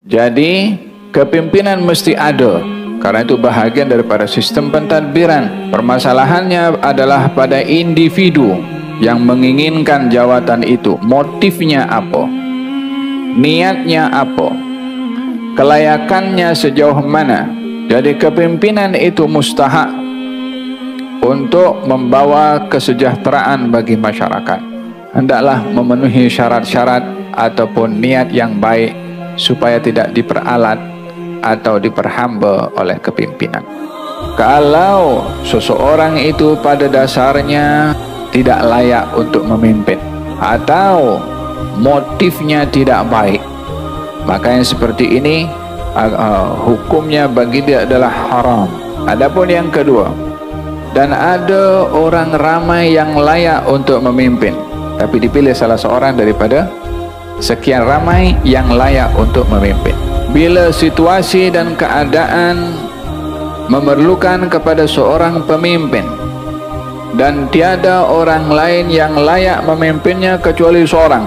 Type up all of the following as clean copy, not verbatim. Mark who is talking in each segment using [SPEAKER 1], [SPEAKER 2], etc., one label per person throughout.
[SPEAKER 1] Jadi kepimpinan mesti ada, karena itu bahagian daripada sistem pentadbiran. Permasalahannya adalah pada individu yang menginginkan jawatan itu. Motifnya apa? Niatnya apa? Kelayakannya sejauh mana? Jadi kepimpinan itu mustahak untuk membawa kesejahteraan bagi masyarakat. Hendaklah memenuhi syarat-syarat ataupun niat yang baik supaya tidak diperalat atau diperhamba oleh kepimpinan. Kalau seseorang itu pada dasarnya tidak layak untuk memimpin atau motifnya tidak baik, maka yang seperti ini hukumnya bagi dia adalah haram. Adapun yang kedua, dan ada orang ramai yang layak untuk memimpin, tapi dipilih salah seorang daripada sekian ramai yang layak untuk memimpin. Bila situasi dan keadaan memerlukan kepada seorang pemimpin dan tiada orang lain yang layak memimpinnya kecuali seorang,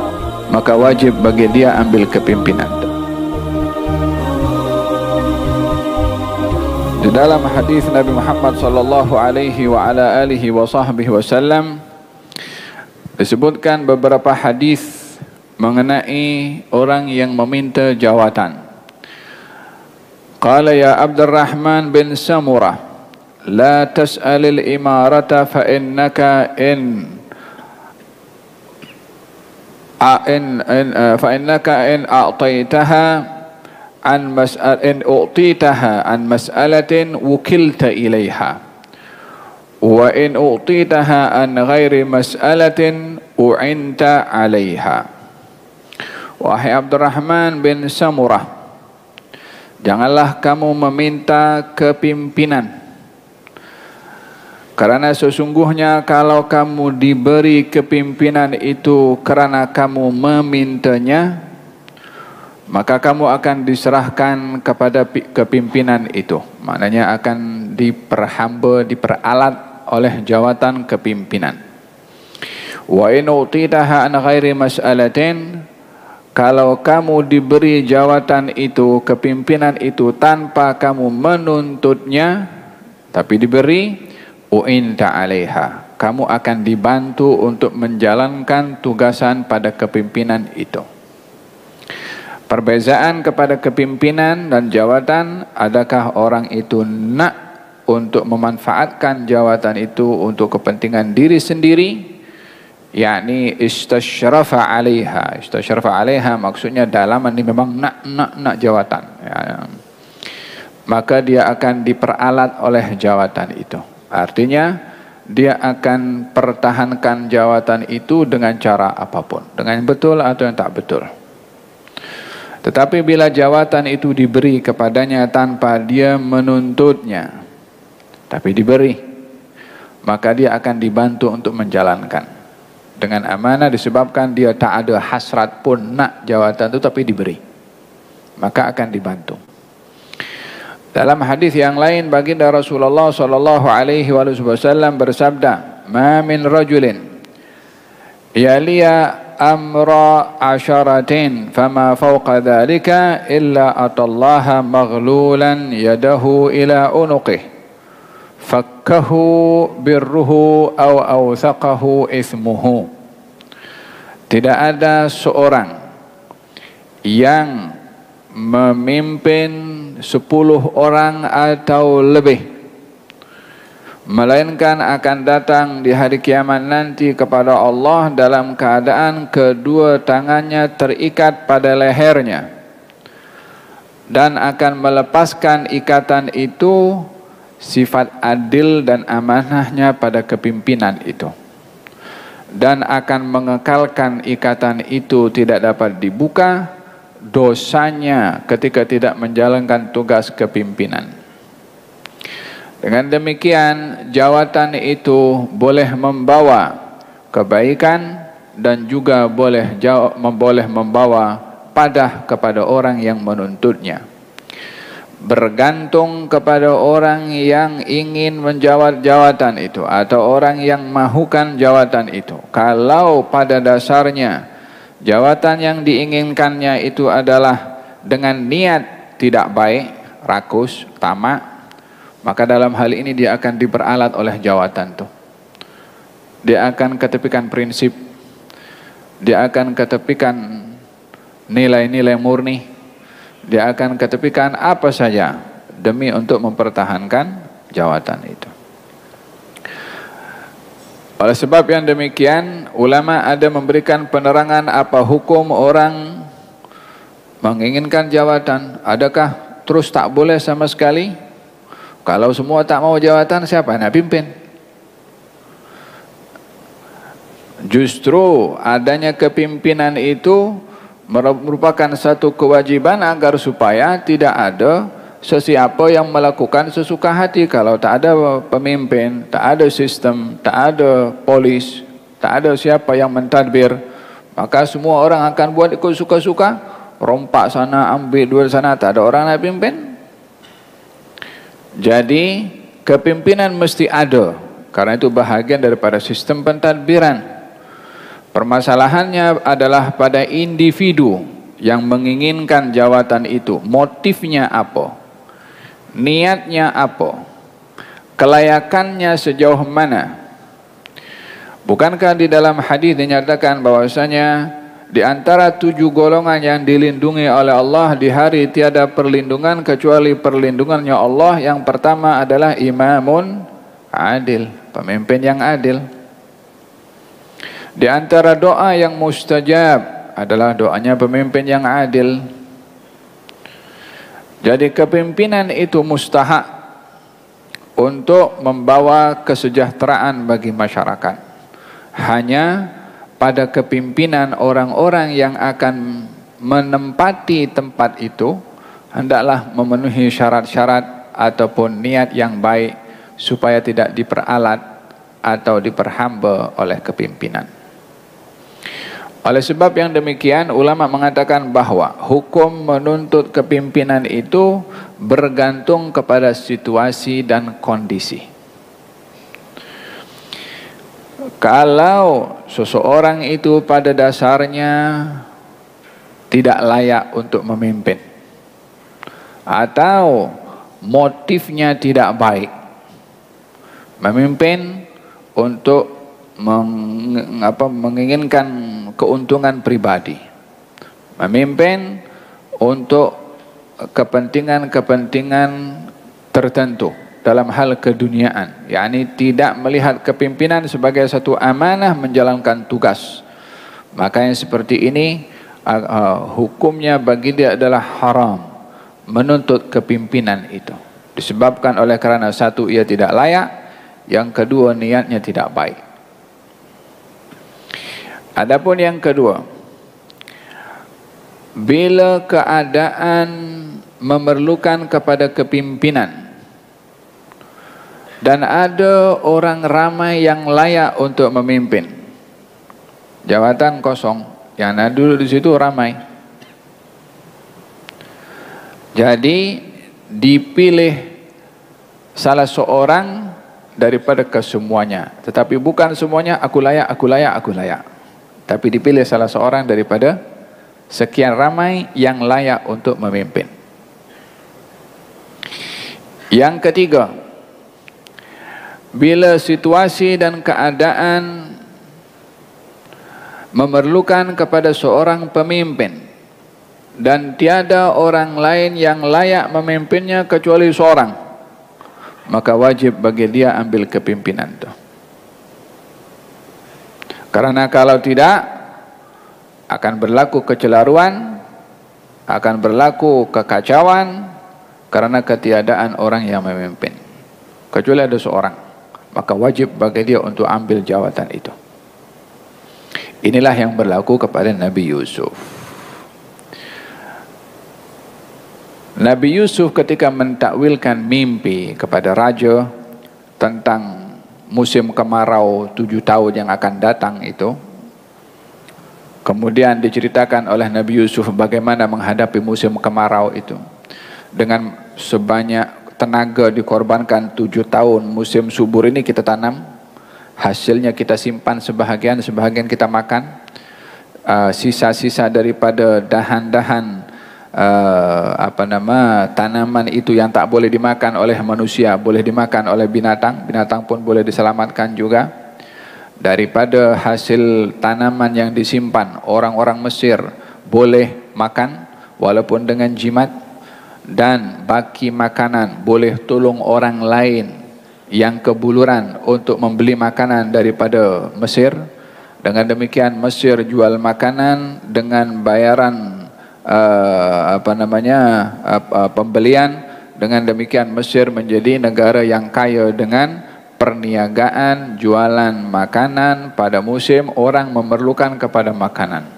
[SPEAKER 1] maka wajib bagi dia ambil kepimpinan. Di dalam hadis Nabi Muhammad sallallahu alaihi wa ala alihi wa sahbihi wasallam disebutkan beberapa hadis mengenai orang yang meminta jawatan. Qala ya Abdurrahman bin Samurah, la tas'alil imarata fa innaka in a'taitaha an mas'alatin wukilta ilaiha wa in u'titaha an ghairi mas'alatin u'inta 'alaiha. Wahai Abdurrahman bin Samurah, janganlah kamu meminta kepimpinan, karena sesungguhnya kalau kamu diberi kepimpinan itu kerana kamu memintanya, maka kamu akan diserahkan kepada kepimpinan itu. Maknanya akan diperhamba, diperalat oleh jawatan kepimpinan. Wa in utitaha an ghairi mas'alatin, kalau kamu diberi jawatan itu, kepimpinan itu tanpa kamu menuntutnya, tapi diberi, u'inta 'alaiha, kamu akan dibantu untuk menjalankan tugasan pada kepimpinan itu. Perbezaan kepada kepimpinan dan jawatan, adakah orang itu nak untuk memanfaatkan jawatan itu untuk kepentingan diri sendiri, yakni istasyrafa 'alaiha. Istasyrafa 'alaiha maksudnya dalaman ini memang nak jawatan, ya. Maka dia akan diperalat oleh jawatan itu. Artinya dia akan pertahankan jawatan itu dengan cara apapun, dengan betul atau yang tak betul. Tetapi bila jawatan itu diberi kepadanya tanpa dia menuntutnya, tapi diberi, maka dia akan dibantu untuk menjalankan dengan amanah, disebabkan dia tak ada hasrat pun nak jawatan itu, tapi diberi, maka akan dibantu. Dalam hadis yang lain, baginda Rasulullah sallallahu alaihi wasallam bersabda, "Ma min rajulin yaliya amra asharatin fama fawqa dhalika illa atallaha maghlulan yadahu ila unuqih fakkahu birruhu aw awthaqahu ismuhu." Tidak ada seorang yang memimpin 10 orang atau lebih, melainkan akan datang di hari kiamat nanti kepada Allah dalam keadaan kedua tangannya terikat pada lehernya, dan akan melepaskan ikatan itu, sifat adil dan amanahnya pada kepimpinan itu, dan akan mengekalkan ikatan itu tidak dapat dibuka dosanya ketika tidak menjalankan tugas kepimpinan. Dengan demikian, jawatan itu boleh membawa kebaikan dan juga boleh membawa padah kepada orang yang menuntutnya. Bergantung kepada orang yang ingin menjawab jawatan itu atau orang yang mahukan jawatan itu. Kalau pada dasarnya jawatan yang diinginkannya itu adalah dengan niat tidak baik, rakus, tamak, maka dalam hal ini dia akan diperalat oleh jawatan tuh. Dia akan ketepikan prinsip, dia akan ketepikan nilai-nilai murni, dia akan ketepikan apa saja demi untuk mempertahankan jawatan itu. Oleh sebab yang demikian, ulama ada memberikan penerangan apa hukum orang menginginkan jawatan. Adakah terus tak boleh sama sekali? Kalau semua tak mau jawatan, siapa nak pimpin? Justru adanya kepimpinan itu merupakan satu kewajiban agar supaya tidak ada sesiapa yang melakukan sesuka hati. Kalau tak ada pemimpin, tak ada sistem, tak ada polis, tak ada siapa yang mentadbir, maka semua orang akan buat ikut suka-suka, rompak sana, ambil duit sana, tak ada orang nak pimpin. Jadi kepimpinan mesti ada, karena itu bahagian daripada sistem pentadbiran. Permasalahannya adalah pada individu yang menginginkan jawatan itu. Motifnya apa? Niatnya apa? Kelayakannya sejauh mana? Bukankah di dalam hadis dinyatakan bahwasanya di antara 7 golongan yang dilindungi oleh Allah di hari tiada perlindungan kecuali perlindungannya Allah, yang pertama adalah imamun adil, pemimpin yang adil. Di antara doa yang mustajab adalah doanya pemimpin yang adil. Jadi kepimpinan itu mustahak untuk membawa kesejahteraan bagi masyarakat. Hanya pada kepimpinan orang-orang yang akan menempati tempat itu hendaklah memenuhi syarat-syarat ataupun niat yang baik supaya tidak diperalat atau diperhamba oleh kepimpinan. Oleh sebab yang demikian, ulama mengatakan bahwa hukum menuntut kepimpinan itu bergantung kepada situasi dan kondisi. Kalau seseorang itu pada dasarnya tidak layak untuk memimpin, atau motifnya tidak baik, memimpin untuk menginginkan keuntungan pribadi, memimpin untuk kepentingan-kepentingan tertentu dalam hal keduniaan, yakni tidak melihat kepimpinan sebagai satu amanah menjalankan tugas, maka yang seperti ini hukumnya bagi dia adalah haram menuntut kepimpinan itu, disebabkan oleh karena satu, ia tidak layak, yang kedua niatnya tidak baik. Adapun yang kedua, bila keadaan memerlukan kepada kepimpinan dan ada orang ramai yang layak untuk memimpin, jawatan kosong, yang duduk di situ ramai, jadi dipilih salah seorang daripada kesemuanya, tetapi bukan semuanya aku layak, aku layak, aku layak, tapi dipilih salah seorang daripada sekian ramai yang layak untuk memimpin. Yang ketiga, bila situasi dan keadaan memerlukan kepada seorang pemimpin dan tiada orang lain yang layak memimpinnya kecuali seorang, maka wajib bagi dia ambil kepimpinan itu. Karena kalau tidak, akan berlaku kecelaruan, akan berlaku kekacauan karena ketiadaan orang yang memimpin. Kecuali ada seorang, maka wajib bagi dia untuk ambil jawatan itu. Inilah yang berlaku kepada Nabi Yusuf. Nabi Yusuf ketika mentakwilkan mimpi kepada raja tentang musim kemarau 7 tahun yang akan datang itu, kemudian diceritakan oleh Nabi Yusuf bagaimana menghadapi musim kemarau itu. Dengan sebanyak tenaga dikorbankan 7 tahun, musim subur ini kita tanam, hasilnya kita simpan sebahagian kita makan, sisa-sisa daripada dahan-dahan tanaman itu yang tak boleh dimakan oleh manusia boleh dimakan oleh binatang, binatang pun boleh diselamatkan juga. Daripada hasil tanaman yang disimpan, orang-orang Mesir boleh makan walaupun dengan jimat, dan baki makanan boleh tolong orang lain yang kebuluran untuk membeli makanan daripada Mesir. Dengan demikian Mesir jual makanan dengan bayaran pembelian. Dengan demikian Mesir menjadi negara yang kaya dengan perniagaan jualan makanan. Pada musim orang memerlukan kepada makanan.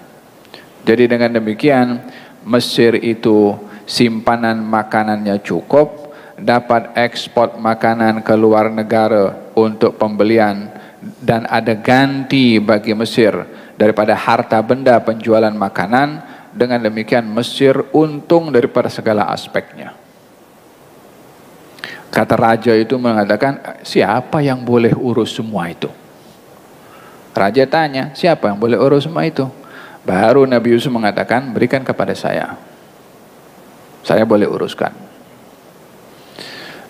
[SPEAKER 1] Jadi dengan demikian Mesir itu simpanan makanannya cukup, dapat ekspor makanan ke luar negara untuk pembelian, dan ada ganti bagi Mesir daripada harta benda penjualan makanan. Dengan demikian Mesir untung daripada segala aspeknya. Kata raja itu mengatakan, siapa yang boleh urus semua itu? Raja tanya, siapa yang boleh urus semua itu? Baru Nabi Yusuf mengatakan, berikan kepada saya boleh uruskan.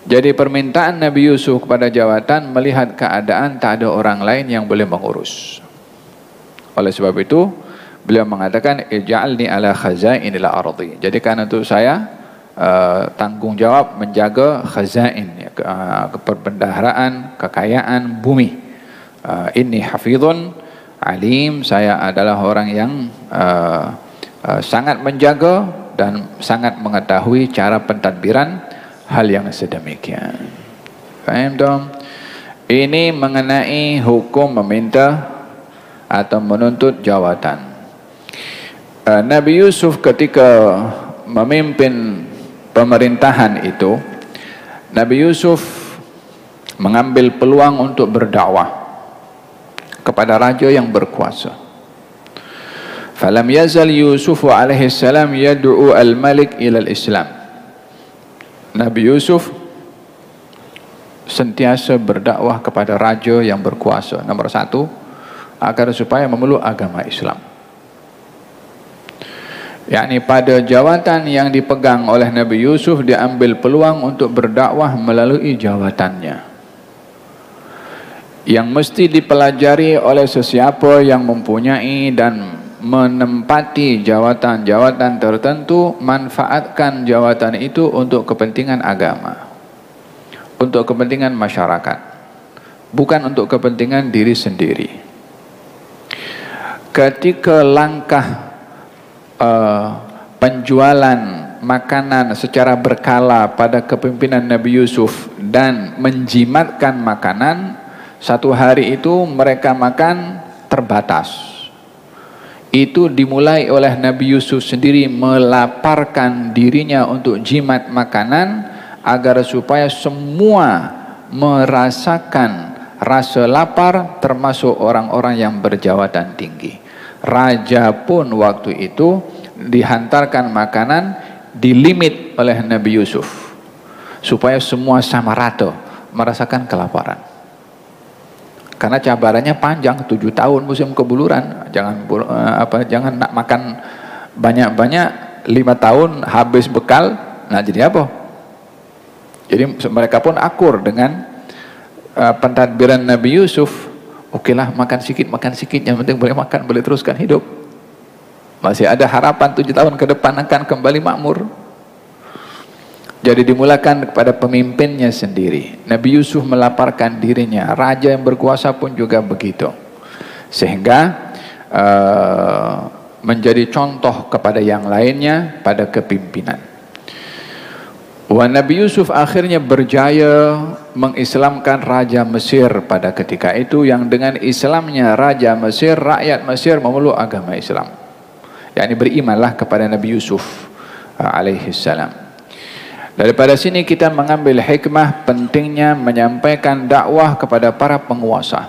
[SPEAKER 1] Jadi permintaan Nabi Yusuf kepada jawatan, melihat keadaan tak ada orang lain yang boleh mengurus. Oleh sebab itu beliau mengatakan, ij'alni ala khazainil ardi. Jadikan untuk saya tanggung jawab menjaga khazain, keperbendaharaan, kekayaan bumi. Inni hafizun alim, saya adalah orang yang sangat menjaga dan sangat mengetahui cara pentadbiran hal yang sedemikian. Faham dong? Ini mengenai hukum meminta atau menuntut jawatan. Nabi Yusuf ketika memimpin pemerintahan itu, Nabi Yusuf mengambil peluang untuk berdakwah kepada raja yang berkuasa. Falam yazal Yusuf alaihi salam yad'u al-malik ila al-Islam. Nabi Yusuf sentiasa berdakwah kepada raja yang berkuasa. Nomor satu, agar supaya memeluk agama Islam. yakni pada jawatan yang dipegang oleh Nabi Yusuf, dia ambil peluang untuk berdakwah melalui jawatannya, yang mesti dipelajari oleh sesiapa yang mempunyai dan menempati jawatan-jawatan tertentu. Manfaatkan jawatan itu untuk kepentingan agama, untuk kepentingan masyarakat, bukan untuk kepentingan diri sendiri. Ketika langkah penjualan makanan secara berkala pada kepemimpinan Nabi Yusuf dan menjimatkan makanan, satu hari itu mereka makan terbatas. Itu dimulai oleh Nabi Yusuf sendiri melaparkan dirinya untuk jimat makanan, agar supaya semua merasakan rasa lapar, termasuk orang-orang yang berjawatan tinggi. Raja pun waktu itu dihantarkan makanan dilimit oleh Nabi Yusuf supaya semua sama rata merasakan kelaparan. Karena cabarannya panjang, 7 tahun musim kebuluran. Jangan nak makan banyak-banyak, 5 tahun habis bekal. Nah jadi apa? Jadi mereka pun akur dengan pentadbiran Nabi Yusuf. Okelah, makan sikit, yang penting boleh makan, boleh teruskan hidup. Masih ada harapan 7 tahun ke depan akan kembali makmur. Jadi dimulakan kepada pemimpinnya sendiri. Nabi Yusuf melaparkan dirinya, raja yang berkuasa pun juga begitu. Sehingga menjadi contoh kepada yang lainnya pada kepimpinan. Nabi Yusuf akhirnya berjaya mengislamkan Raja Mesir pada ketika itu, yang dengan Islamnya Raja Mesir, rakyat Mesir memeluk agama Islam. yakni berimanlah kepada Nabi Yusuf alaihi salam. Daripada sini kita mengambil hikmah pentingnya menyampaikan dakwah kepada para penguasa,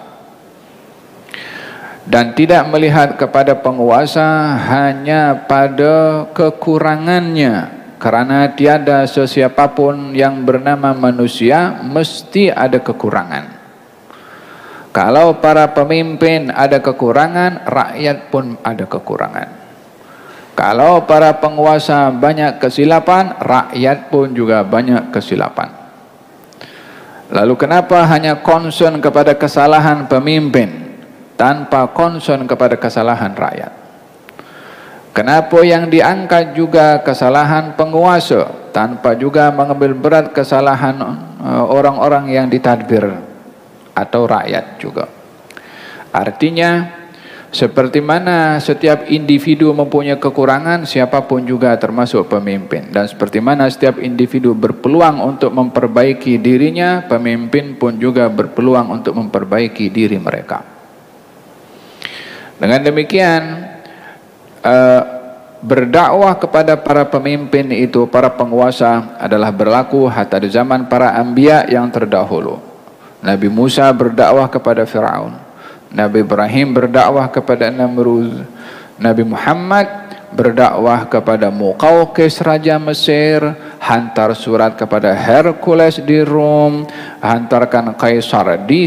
[SPEAKER 1] dan tidak melihat kepada penguasa hanya pada kekurangannya. Karena tiada sesiapapun yang bernama manusia mesti ada kekurangan. Kalau para pemimpin ada kekurangan, rakyat pun ada kekurangan. Kalau para penguasa banyak kesilapan, rakyat pun juga banyak kesilapan. Lalu kenapa hanya concern kepada kesalahan pemimpin tanpa concern kepada kesalahan rakyat? Kenapa yang diangkat juga kesalahan penguasa tanpa juga mengambil berat kesalahan orang-orang yang ditadbir atau rakyat juga? Artinya, seperti mana setiap individu mempunyai kekurangan, siapapun juga termasuk pemimpin. Dan seperti mana setiap individu berpeluang untuk memperbaiki dirinya, pemimpin pun juga berpeluang untuk memperbaiki diri mereka. Dengan demikian, berdakwah kepada para pemimpin itu, para penguasa adalah berlaku hatta di zaman para anbiya yang terdahulu. Nabi Musa berdakwah kepada Fir'aun, Nabi Ibrahim berdakwah kepada Namrud, Nabi Muhammad berdakwah kepada Muqawqis Raja Mesir, hantar surat kepada Hercules di Rom, hantarkan Kaisar di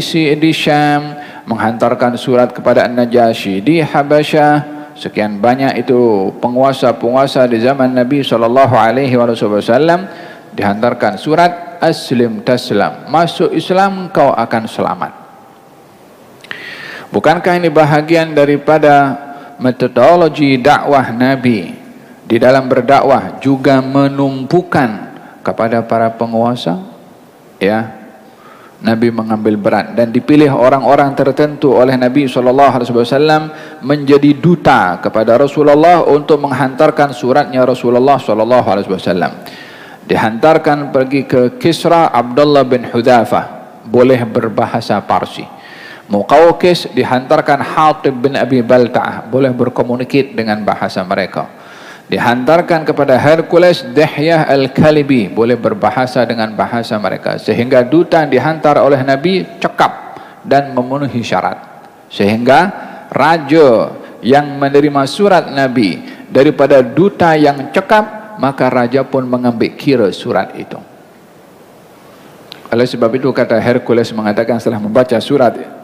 [SPEAKER 1] Syam, menghantarkan surat kepada An-Najasyi di Habasyah. Sekian banyak itu penguasa-penguasa di zaman Nabi SAW, dihantarkan surat Aslim Taslam, masuk Islam kau akan selamat. Bukankah ini bahagian daripada metodologi dakwah Nabi di dalam berdakwah juga menumpukan kepada para penguasa? Ya, Nabi mengambil berat dan dipilih orang-orang tertentu oleh Nabi SAW menjadi duta kepada Rasulullah untuk menghantarkan suratnya Rasulullah SAW. Dihantarkan pergi ke Kisra Abdullah bin Hudzafah, boleh berbahasa Parsi. Muqawqis dihantarkan Hatib bin Abi Balta'ah, boleh berkomunikasi dengan bahasa mereka. Dihantarkan kepada Hercules Dihyah Al-Kalibi, boleh berbahasa dengan bahasa mereka. Sehingga duta dihantar oleh Nabi cekap dan memenuhi syarat. Sehingga raja yang menerima surat Nabi daripada duta yang cekap, maka raja pun mengambil kira surat itu. Oleh sebab itu kata Hercules mengatakan setelah membaca surat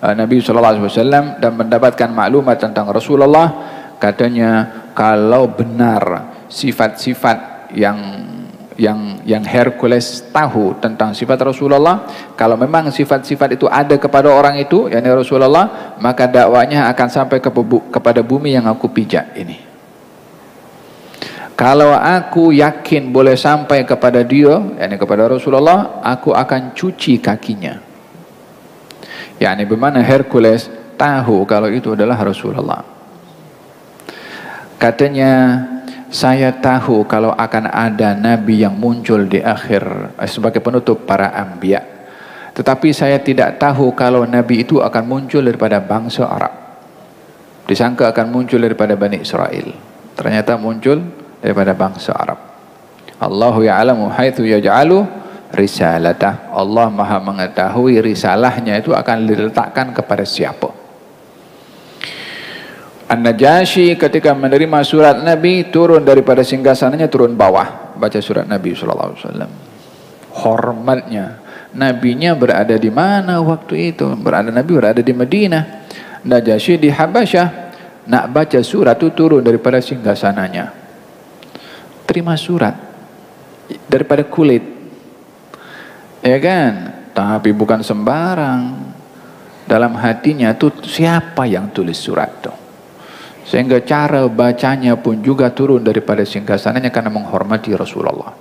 [SPEAKER 1] Nabi SAW dan mendapatkan maklumat tentang Rasulullah, katanya kalau benar sifat-sifat yang Hercules tahu tentang sifat Rasulullah, kalau memang sifat-sifat itu ada kepada orang itu, yakni Rasulullah, maka dakwanya akan sampai kepada bumi yang aku pijak ini. Kalau aku yakin boleh sampai kepada dia, yakni kepada Rasulullah, aku akan cuci kakinya. yakni bagaimana Hercules tahu kalau itu adalah Rasulullah. Katanya, saya tahu kalau akan ada Nabi yang muncul di akhir sebagai penutup para anbiya. Tetapi saya tidak tahu kalau Nabi itu akan muncul daripada bangsa Arab. Disangka akan muncul daripada Bani Israel. Ternyata muncul daripada bangsa Arab. Allahu ya'lamu haitsu yaj'alu risalatah. Allah Maha mengetahui risalahnya itu akan diletakkan kepada siapa. An-Najasyi ketika menerima surat Nabi, turun daripada singgasananya, turun bawah, baca surat Nabi SAW. Hormatnya, Nabinya berada di mana waktu itu? Nabi berada di Madinah, Najasyi di Habasyah. Nak baca surat itu turun daripada singgasananya, terima surat daripada kulit, ya kan? Tapi bukan sembarang. Dalam hatinya tuh siapa yang tulis surat itu? Sehingga cara bacanya pun juga turun daripada singgasananya karena menghormati Rasulullah.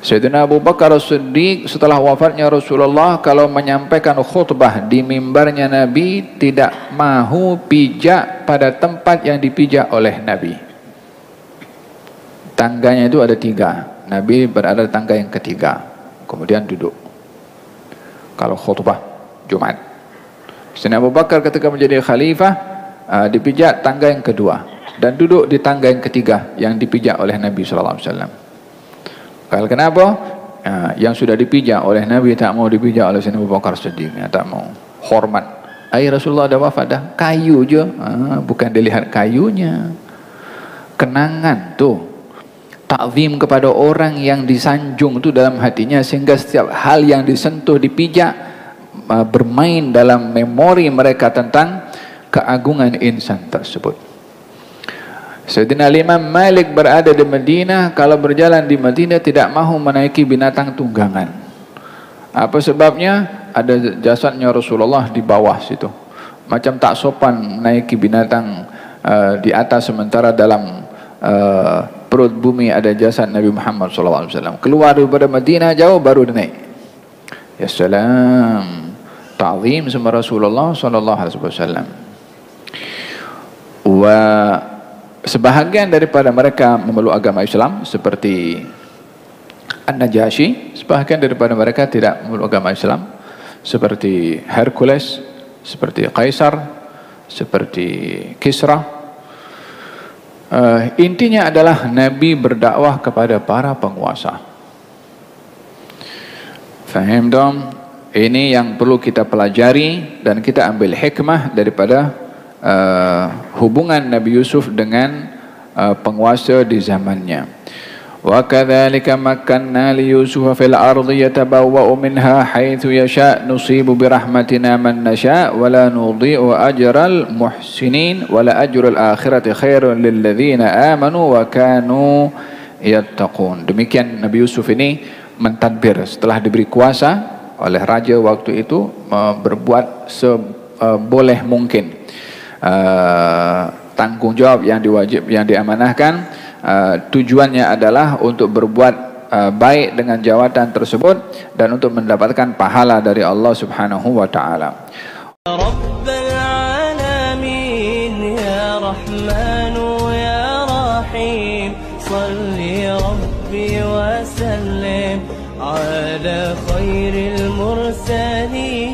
[SPEAKER 1] Sayyidina Abu Bakar As-Siddiq setelah wafatnya Rasulullah, kalau menyampaikan khutbah di mimbarnya Nabi, tidak mahu pijak pada tempat yang dipijak oleh Nabi. Tangganya itu ada 3. Nabi berada di tangga yang ketiga, kemudian duduk kalau khutbah Jumat. Sayyidina Abu Bakar ketika menjadi khalifah, dipijak tangga yang kedua dan duduk di tangga yang ketiga yang dipijak oleh Nabi SAW. Kalau kenapa? Yang sudah dipijak oleh Nabi tak mau dipijak oleh Sayyidina Abu Bakar Siddiq, tak mau. Hormat. Rasulullah dah wafat dah, kayu je. Bukan dilihat kayunya. Kenangan tu, takzim kepada orang yang disanjung tu dalam hatinya, sehingga setiap hal yang disentuh, dipijak, bermain dalam memori mereka tentang keagungan insan tersebut. Sayyidina Imam Malik berada di Madinah, kalau berjalan di Madinah tidak mahu menaiki binatang tunggangan. Apa sebabnya? Ada jasadnya Rasulullah di bawah situ. Macam tak sopan menaiki binatang di atas, sementara dalam perut bumi ada jasad Nabi Muhammad SAW. Keluar daripada Madinah jauh baru dia naik. Ya salam, ta'zim sama Rasulullah SAW. Sebahagian daripada mereka memeluk agama Islam seperti An-Najasyi, sebahagian daripada mereka tidak memeluk agama Islam seperti Hercules, seperti Kaisar, seperti Kisra. Intinya adalah Nabi berdakwah kepada para penguasa. Faham dong? Ini yang perlu kita pelajari dan kita ambil hikmah daripada hubungan Nabi Yusuf dengan penguasa di zamannya. Wa kadzalika makkanna li Yusufa fil ardi yatabawwa'u minha haitsu yasha' nusibu bi rahmatina man nasha' wa la nudhi'u ajral muhsinin wa la ajrul akhirati khairun lil ladzina amanu wa kanu yattaqun. Demikian Nabi Yusuf ini mentadbir setelah diberi kuasa oleh raja waktu itu, berbuat seboleh mungkin. Tanggung jawab yang diamanahkan, tujuannya adalah untuk berbuat baik dengan jawatan tersebut dan untuk mendapatkan pahala dari Allah Subhanahu wa taala. Rabbal alamin ya Rahmanu ya Rahim, salli Rabbi wa sallim ala khairil mursalin.